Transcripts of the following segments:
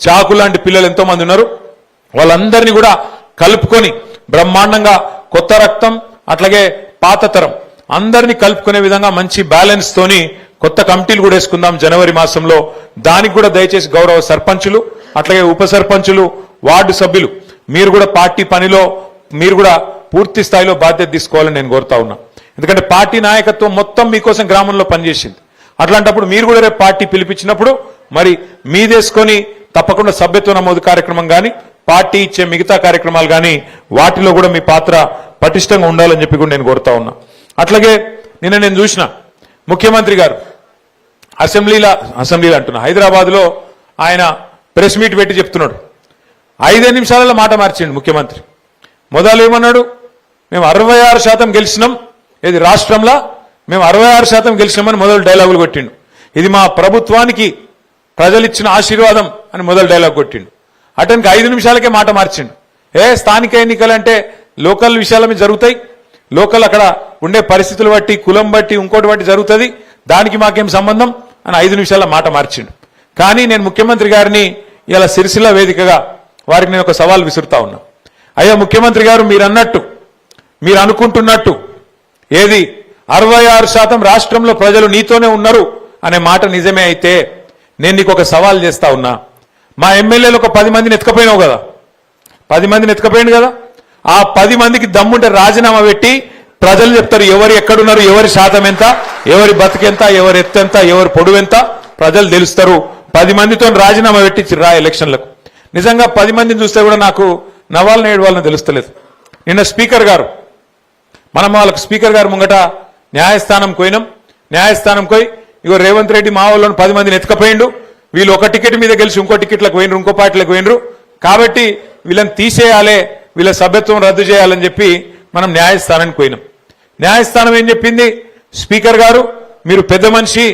చాకు లాంటి పిల్లలు ఎంతో మంది ఉన్నారు. వాళ్ళందరినీ కూడా కలుపుకొని బ్రహ్మాండంగా కొత్త రక్తం అట్లాగే పాత తరం అందరినీ కలుపుకునే విధంగా మంచి బ్యాలెన్స్ తోని కొత్త కమిటీలు కూడా వేసుకుందాం జనవరి మాసంలో. దానికి కూడా దయచేసి గౌరవ సర్పంచులు అట్లాగే ఉప సర్పంచులు వార్డు సభ్యులు మీరు కూడా పార్టీ పనిలో మీరు కూడా పూర్తి స్థాయిలో బాధ్యత తీసుకోవాలని నేను కోరుతా ఉన్నా. ఎందుకంటే పార్టీ నాయకత్వం మొత్తం మీకోసం గ్రామంలో పనిచేసింది. అట్లాంటప్పుడు మీరు కూడా రేపు పార్టీ పిలిపించినప్పుడు మరి మీదేసుకొని తప్పకుండా సభ్యత్వ నమోదు కార్యక్రమం కానీ పార్టీ ఇచ్చే మిగతా కార్యక్రమాలు కానీ వాటిలో కూడా మీ పాత్ర పటిష్టంగా ఉండాలని చెప్పి కూడా నేను కోరుతా ఉన్నా. అట్లాగే నిన్న నేను చూసిన ముఖ్యమంత్రి గారు అసెంబ్లీలో అంటున్నా హైదరాబాద్ లో ఆయన ప్రెస్ మీట్ పెట్టి చెప్తున్నాడు. 5 నిమిషాలలో మాట మార్చిండు ముఖ్యమంత్రి. మొదలు ఏమన్నాడు, మేము 66% గెలిచినాం, ఇది రాష్ట్రంలో మేము 66% గెలిచినామని మొదలు డైలాగులు కొట్టిండు. ఇది మా ప్రభుత్వానికి ప్రజలిచ్చిన ఆశీర్వాదం అని మొదలు డైలాగ్ కొట్టిండు. అతనికి 5 నిమిషాలకే మాట మార్చిండు. స్థానిక ఎన్నికలంటే లోకల్ విషయాల మీద జరుగుతాయి, లోకల్ అక్కడ ఉండే పరిస్థితులు బట్టి కులం బట్టి ఇంకోటి బట్టి జరుగుతుంది, దానికి మాకేం సంబంధం అని 5 నిమిషాల మాట మార్చిండు. కానీ నేను ముఖ్యమంత్రి గారిని ఇలా సిరిసిల్ల వేదికగా వారికి నేను ఒక సవాల్ విసురుతా ఉన్నా. అయ్యా ముఖ్యమంత్రి గారు, మీరు అన్నట్టు మీరు అనుకుంటున్నట్టు ఏది 66% రాష్ట్రంలో ప్రజలు నీతోనే ఉన్నారు అనే మాట నిజమే అయితే నేను నీకు ఒక సవాల్ చేస్తా ఉన్నా. మా ఎమ్మెల్యేలు ఒక 10 మందిని ఎత్తుకపోయినావు కదా, 10 మందిని ఎత్తుకపోయింది కదా, ఆ 10 మందికి దమ్ముంటే రాజీనామా పెట్టి ప్రజలు చెప్తారు ఎవరు ఎక్కడున్నారు, ఎవరి శాతం ఎంత, ఎవరి బతికెంత, ఎవరి ఎత్తు ఎంత, ఎవరి పొడువు ఎంత ప్రజలు తెలుస్తారు. 10 మందితో రాజీనామా పెట్టి రా ఎలక్షన్లకు. నిజంగా 10 మందిని చూస్తే కూడా నాకు నవ్వాలని ఏడవాలని తెలుస్తలేదు. నిన్న స్పీకర్ గారు మనం వాళ్ళకు స్పీకర్ గారు ముంగట న్యాయస్థానం పోయినాం. న్యాయస్థానం పోయి ఇగో రేవంత్ రెడ్డి మా వాళ్ళని 10 మందిని ఎత్తుకపోయిండు, వీళ్ళు ఒక టికెట్ మీద గెలిచి ఇంకో టికెట్లకు పోయినరు, ఇంకో పార్టీలకు పోయినరు, కాబట్టి వీళ్ళని తీసేయాలి, వీళ్ళ సభ్యత్వం రద్దు చేయాలని చెప్పి మనం న్యాయస్థానానికి పోయినాం. న్యాయస్థానం ఏం చెప్పింది, స్పీకర్ గారు మీరు పెద్ద మనిషి,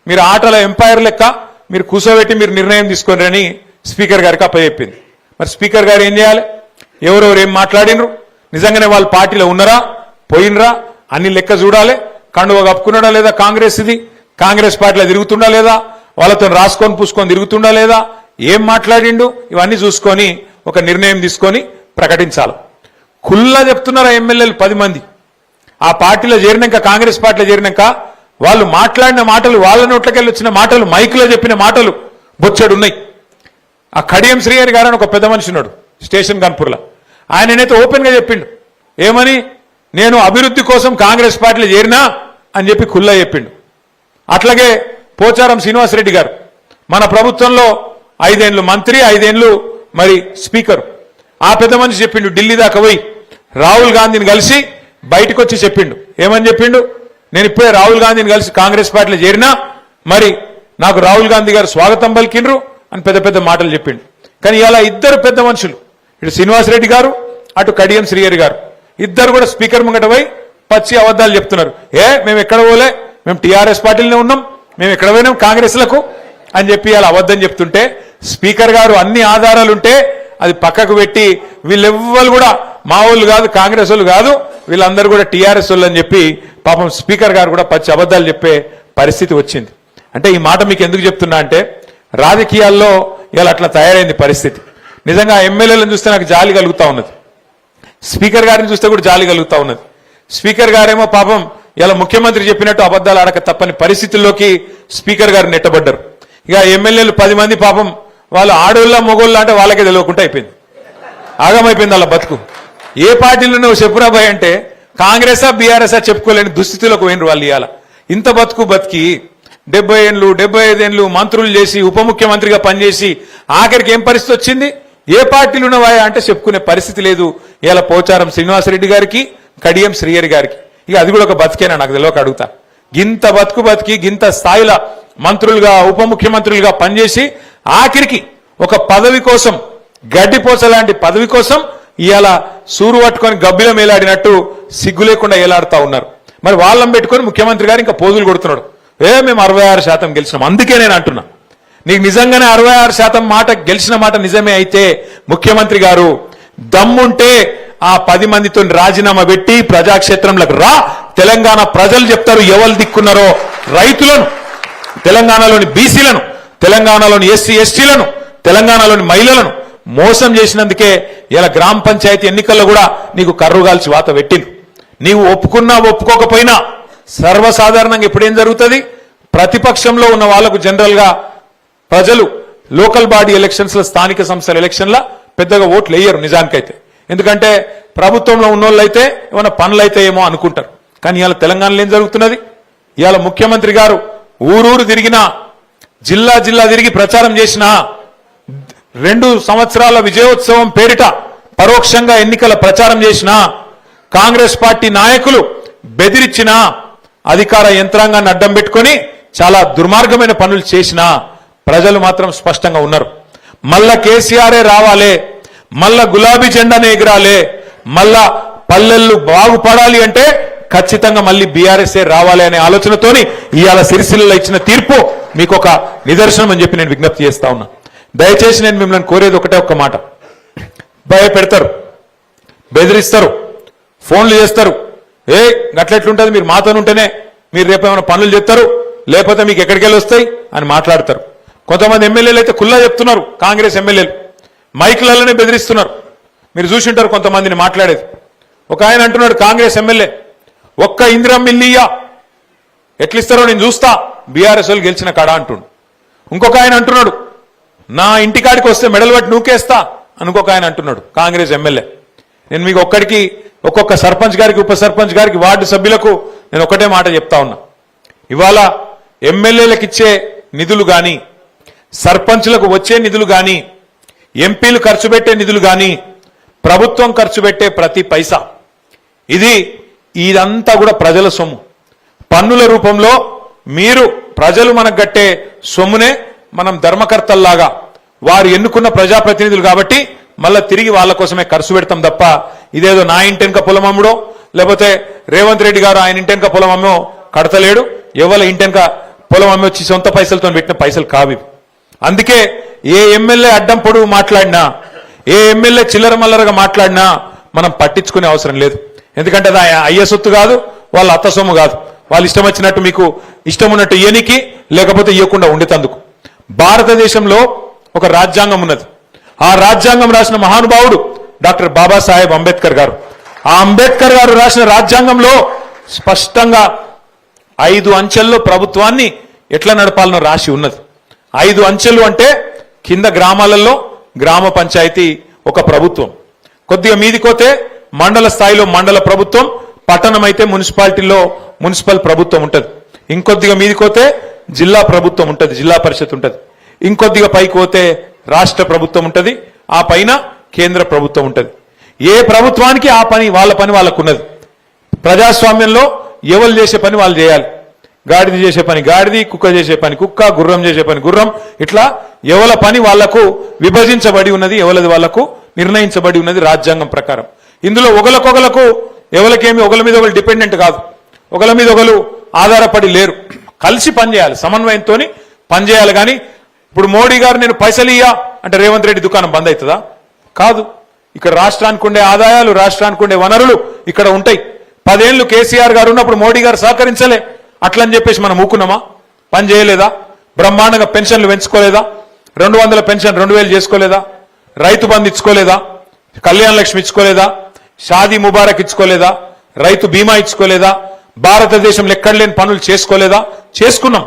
మీరు ఆటల ఎంపైర్ లెక్క మీరు కూర్చోబెట్టి మీరు నిర్ణయం తీసుకోండి అని స్పీకర్ గారికి అప్పచెప్పింది. మరి స్పీకర్ గారు ఏం చేయాలి, ఎవరెవరు ఏం మాట్లాడినరు, నిజంగానే వాళ్ళ పార్టీలో ఉన్నారా పోయినరా అన్ని లెక్క చూడాలి. కండువ కప్పుకున్నాడా లేదా కాంగ్రెస్, ఇది కాంగ్రెస్ పార్టీలో తిరుగుతుండా లేదా, వాళ్ళతో రాసుకొని పూసుకొని తిరుగుతుండా లేదా, ఏం మాట్లాడిండు, ఇవన్నీ చూసుకొని ఒక నిర్ణయం తీసుకొని ప్రకటించాలి. ఖుల్లా చెప్తున్నారా ఎమ్మెల్యేలు 10 మంది ఆ పార్టీలో చేరినాక, కాంగ్రెస్ పార్టీలో చేరినాక వాళ్ళు మాట్లాడిన మాటలు, వాళ్ళ నోట్లకెళ్ళి వచ్చిన మాటలు, మైకులో చెప్పిన మాటలు బొచ్చెడున్నాయి. ఆ కడియం శ్రీహరి గారు అని ఒక పెద్ద మనిషి ఉన్నాడు స్టేషన్ కాన్పూర్లో, ఆయననైతే ఓపెన్ గా చెప్పిండు ఏమని, నేను అభివృద్ధి కోసం కాంగ్రెస్ పార్టీలో చేరినా అని చెప్పి ఖుల్లా చెప్పిండు. అట్లాగే పోచారం శ్రీనివాసరెడ్డి గారు మన ప్రభుత్వంలో 5 ఏళ్లు మంత్రి, 5 ఏళ్లు మరి స్పీకర్. ఆ పెద్ద మనిషి చెప్పిండు ఢిల్లీ దాకా పోయి రాహుల్ గాంధీని కలిసి బయటకు వచ్చి చెప్పిండు. ఏమని చెప్పిండు, నేను ఇప్పుడే రాహుల్ గాంధీని కలిసి కాంగ్రెస్ పార్టీలో చేరినా, మరి నాకు రాహుల్ గాంధీ గారు స్వాగతం పలికిండ్రు అని పెద్ద పెద్ద మాటలు చెప్పిండు. కానీ ఇలా ఇద్దరు పెద్ద మనుషులు, ఇటు శ్రీనివాసరెడ్డి గారు అటు కడియం శ్రీహరి గారు, ఇద్దరు కూడా స్పీకర్ ముంగట పోయి పచ్చి అబద్ధాలు చెప్తున్నారు. మేము ఎక్కడ పోలే, మేము టీఆర్ఎస్ పార్టీలోనే ఉన్నాం, మేము ఎక్కడ పోయినాం కాంగ్రెస్ లకు అని చెప్పి అలా అబద్ధం చెప్తుంటే స్పీకర్ గారు అన్ని ఆధారాలుంటే అది పక్కకు పెట్టి వీళ్ళెవ్వరు కూడా మా వాళ్ళు కాదు, కాంగ్రెస్ వాళ్ళు కాదు, వీళ్ళందరూ కూడా టీఆర్ఎస్ వాళ్ళు అని చెప్పి పాపం స్పీకర్ గారు కూడా పచ్చి అబద్ధాలు చెప్పే పరిస్థితి వచ్చింది. అంటే ఈ మాట మీకు ఎందుకు చెప్తున్నా అంటే రాజకీయాల్లో ఇలా అట్లా తయారైంది పరిస్థితి. నిజంగా ఎమ్మెల్యేలను చూస్తే నాకు జాలి కలుగుతా ఉన్నది, స్పీకర్ గారిని చూస్తే కూడా జాలి కలుగుతా ఉన్నది. స్పీకర్ గారేమో పాపం ఇలా ముఖ్యమంత్రి చెప్పినట్టు అబద్ధాలు ఆడక తప్పని పరిస్థితుల్లోకి స్పీకర్ గారు నెట్టబడ్డారు. ఇక ఎమ్మెల్యేలు 10 మంది పాపం వాళ్ళు ఆడోళ్ళ మొగోళ్ళ అంటే వాళ్ళకే తెలియకుండా అయిపోయింది, ఆగమైపోయింది వాళ్ళ బతుకు. ఏ పార్టీలో నువ్వు చెప్పురాబాయ్ అంటే కాంగ్రెసా బీఆర్ఎస్ఆ చెప్పుకోలేని దుస్థితిలోకి పోయినరు వాళ్ళు. ఇవాళ ఇంత బతికి 70 ఏళ్ళు 75 ఏళ్ళు మంత్రులు చేసి ఉప ముఖ్యమంత్రిగా పనిచేసి ఆఖరికి ఏం పరిస్థితి వచ్చింది, ఏ పార్టీలు ఉన్నవా అంటే చెప్పుకునే పరిస్థితి లేదు. ఇలా పోచారం శ్రీనివాసరెడ్డి గారికి, కడియం శ్రీహరి గారికి. ఇక అది కూడా ఒక బతికేనా నాకు తెలియక అడుగుతా. గింత బతికి గింత స్థాయిలో మంత్రులుగా ఉప ముఖ్యమంత్రులుగా పనిచేసి ఆఖరికి ఒక పదవి కోసం, గడ్డిపోస లాంటి పదవి కోసం ఇవాళ సూరు పట్టుకొని గబ్బిలం ఏలాడినట్టు సిగ్గు లేకుండా ఏలాడుతా ఉన్నారు. మరి వాళ్ళని పెట్టుకొని ముఖ్యమంత్రి గారు ఇంకా పోజులు కొడుతున్నాడు. మేము 66% గెలిచినాం. అందుకే నేను అంటున్నా, నీకు నిజంగానే 66% మాట గెలిచిన మాట నిజమే అయితే ముఖ్యమంత్రి గారు దమ్ముంటే ఆ 10 మందితో రాజీనామా పెట్టి ప్రజాక్షేత్రంలోకి రా. తెలంగాణ ప్రజలు చెప్తారు ఎవరు దిక్కున్నారో, రైతులను, తెలంగాణలోని బీసీలను, తెలంగాణలోని ఎస్సీ ఎస్టీలను, తెలంగాణలోని మహిళలను మోసం చేసినందుకే ఇలా గ్రామ పంచాయతీ ఎన్నికల్లో కూడా నీకు కర్రుగాల్చి వాత పెట్టింది. నీవు ఒప్పుకున్నా ఒప్పుకోకపోయినా సర్వసాధారణంగా ఇప్పుడేం జరుగుతుంది, ప్రతిపక్షంలో ఉన్న వాళ్లకు జనరల్ గా ప్రజలు లోకల్ బాడీ ఎలక్షన్స్ లో స్థానిక సంస్థల ఎలక్షన్ల పెద్దగా ఓట్లు వేయరు నిజానికైతే. ఎందుకంటే ప్రభుత్వంలో ఉన్నోళ్ళైతే ఏమైనా పనులైతే ఏమో అనుకుంటారు. కానీ ఇవాళ తెలంగాణలో ఏం జరుగుతున్నది, ఇవాళ ముఖ్యమంత్రి గారు ఊరూరు తిరిగినా జిల్లా జిల్లా తిరిగి ప్రచారం చేసినా 2 సంవత్సరాల విజయోత్సవం పేరిట పరోక్షంగా ఎన్నికల ప్రచారం చేసినా కాంగ్రెస్ పార్టీ నాయకులు బెదిరించినా అధికార యంత్రాంగాన్ని అడ్డం పెట్టుకొని చాలా దుర్మార్గమైన పనులు చేసినా ప్రజలు మాత్రం స్పష్టంగా ఉన్నారు. మళ్ళా కేసీఆరే రావాలే, మళ్ళా గులాబీ జెండానే ఎగరాలే, మళ్ళా పల్లెళ్ళు బాగుపడాలి అంటే ఖచ్చితంగా మళ్ళీ బీఆర్ఎస్ఏ రావాలి అనే ఆలోచనతోని ఇవాళ సిరిసిల్లలో ఇచ్చిన తీర్పు మీకు ఒక నిదర్శనం అని చెప్పి నేను విజ్ఞప్తి చేస్తా ఉన్నా. దయచేసి నేను మిమ్మల్ని కోరేది ఒకటే ఒక్క మాట, భయపెడతారు, బెదిరిస్తారు, ఫోన్లు చేస్తారు, గట్లెట్లుంటుంది మీరు మాతోనుంటేనే మీరు రేపు ఏమైనా పనులు చేస్తారు లేకపోతే మీకు ఎక్కడికి వెళ్ళి వస్తాయి అని మాట్లాడతారు. కొంతమంది ఎమ్మెల్యేలు అయితే కుల్లా చెప్తున్నారు, కాంగ్రెస్ ఎమ్మెల్యేలు మైకులలోనే బెదిరిస్తున్నారు. మీరు చూసింటారు కొంతమందిని మాట్లాడేది. ఒక ఆయన అంటున్నాడు, కాంగ్రెస్ ఎమ్మెల్యే, ఒక్క ఇందిరమ్మ ఇల్లియా ఎట్లిస్తారో నేను చూస్తా బీఆర్ఎస్ వాళ్ళు గెలిచిన కాడ అంటుండు. ఇంకొక ఆయన అంటున్నాడు, నా ఇంటికాడికి వస్తే మెడల్ పట్టి నూకేస్తా అనుకొక ఆయన అంటున్నాడు, కాంగ్రెస్ ఎమ్మెల్యే. నేను మీకు ఒక్కొక్క సర్పంచ్ గారికి, ఉప సర్పంచ్ గారికి, వార్డు సభ్యులకు నేను ఒకటే మాట చెప్తా ఉన్నా. ఇవాళ ఎమ్మెల్యేలకు ఇచ్చే నిధులు గాని, సర్పంచ్లకు వచ్చే నిధులు గాని, ఎంపీలు ఖర్చు పెట్టే నిధులు గాని, ప్రభుత్వం ఖర్చు పెట్టే ప్రతి పైసా ఇదంతా కూడా ప్రజల సొమ్ము. పన్నుల రూపంలో మీరు ప్రజలు మనకు కట్టే సొమ్మునే మనం ధర్మకర్తల్లాగా వారు ఎన్నుకున్న ప్రజాప్రతినిధులు కాబట్టి మళ్ళా తిరిగి వాళ్ళ కోసమే ఖర్చు పెడతాం తప్ప ఇదేదో నా ఇంటెనక పొలం అమ్ముడో లేకపోతే రేవంత్ రెడ్డి గారు ఆయన ఇంటెనక పొలం అమ్మో కడతలేడు, ఎవరి ఇంటెనక పొలం అమ్మి వచ్చి సొంత పైసలతో పెట్టిన పైసలు కావి. అందుకే ఏ ఎమ్మెల్యే అడ్డం పొడుగు మాట్లాడినా, ఏ ఎమ్మెల్యే చిల్లర మల్లరగా మాట్లాడినా మనం పట్టించుకునే అవసరం లేదు. ఎందుకంటే అది అయ్య సొత్తు కాదు, వాళ్ళ అత్త సొమ్ము కాదు. వాళ్ళు ఇష్టం వచ్చినట్టు మీకు ఇష్టం ఉన్నట్టు ఇయ్యనికి లేకపోతే ఇవ్వకుండా ఉండేటందుకు. భారతదేశంలో ఒక రాజ్యాంగం ఉన్నది. ఆ రాజ్యాంగం రాసిన మహానుభావుడు డాక్టర్ బాబాసాహెబ్ అంబేద్కర్ గారు. ఆ అంబేద్కర్ గారు రాసిన రాజ్యాంగంలో స్పష్టంగా 5 అంచెల్లో ప్రభుత్వాన్ని ఎట్లా నడపాలనో రాసి ఉన్నది. 5 అంచెలు అంటే కింద గ్రామాలలో గ్రామ పంచాయతీ ఒక ప్రభుత్వం, కొద్దిగా మీదికోతే మండల స్థాయిలో మండల ప్రభుత్వం, పట్టణం అయితే మున్సిపాలిటీలో మున్సిపల్ ప్రభుత్వం ఉంటుంది. ఇంకొద్దిగా మీదికోతే జిల్లా ప్రభుత్వం ఉంటుంది, జిల్లా పరిషత్ ఉంటుంది. ఇంకొద్దిగా పైకి పోతే రాష్ట్ర ప్రభుత్వం ఉంటుంది, ఆ పైన కేంద్ర ప్రభుత్వం ఉంటుంది. ఏ ప్రభుత్వానికి ఆ పని వాళ్ళ పని వాళ్ళకు ఉన్నది. ప్రజాస్వామ్యంలో ఎవరు చేసే పని వాళ్ళు చేయాలి. గాడిద చేసే పని గాడిది, కుక్క చేసే పని కుక్క, గుర్రం చేసే పని గుర్రం, ఇట్లా ఎవల పని వాళ్లకు విభజించబడి ఉన్నది, ఎవలది వాళ్లకు నిర్ణయించబడి ఉన్నది రాజ్యాంగం ప్రకారం. ఇందులో ఒకరికొకలకు ఎవరికేమి ఒకరి మీద ఒకరు డిపెండెంట్ కాదు, ఒకరి మీద ఒకరు ఆధారపడి లేరు. కలిసి పనిచేయాలి, సమన్వయంతో పనిచేయాలి. కానీ ఇప్పుడు మోడీ గారు నేను పైసలు ఇయ్యా అంటే రేవంత్ రెడ్డి దుకాణం బంద్ అవుతుందా? కాదు. ఇక్కడ రాష్ట్రానికి ఉండే ఆదాయాలు, రాష్ట్రానికి ఉండే వనరులు ఇక్కడ ఉంటాయి. 10 ఏళ్లు కేసీఆర్ గారు ఉన్నప్పుడు మోడీ గారు సహకరించలే, అట్లని చెప్పేసి మనం ఊకున్నామా? పని చేయలేదా? బ్రహ్మాండంగా పెన్షన్లు పెంచుకోలేదా? 200 పెన్షన్ 2000 చేసుకోలేదా? రైతు బంధు ఇచ్చుకోలేదా? కళ్యాణ లక్ష్మి ఇచ్చుకోలేదా? షాదీ ముబారక్ ఇచ్చుకోలేదా? రైతు బీమా ఇచ్చుకోలేదా? భారతదేశంలో ఎక్కడ లేని పనులు చేసుకోలేదా? చేసుకున్నాం.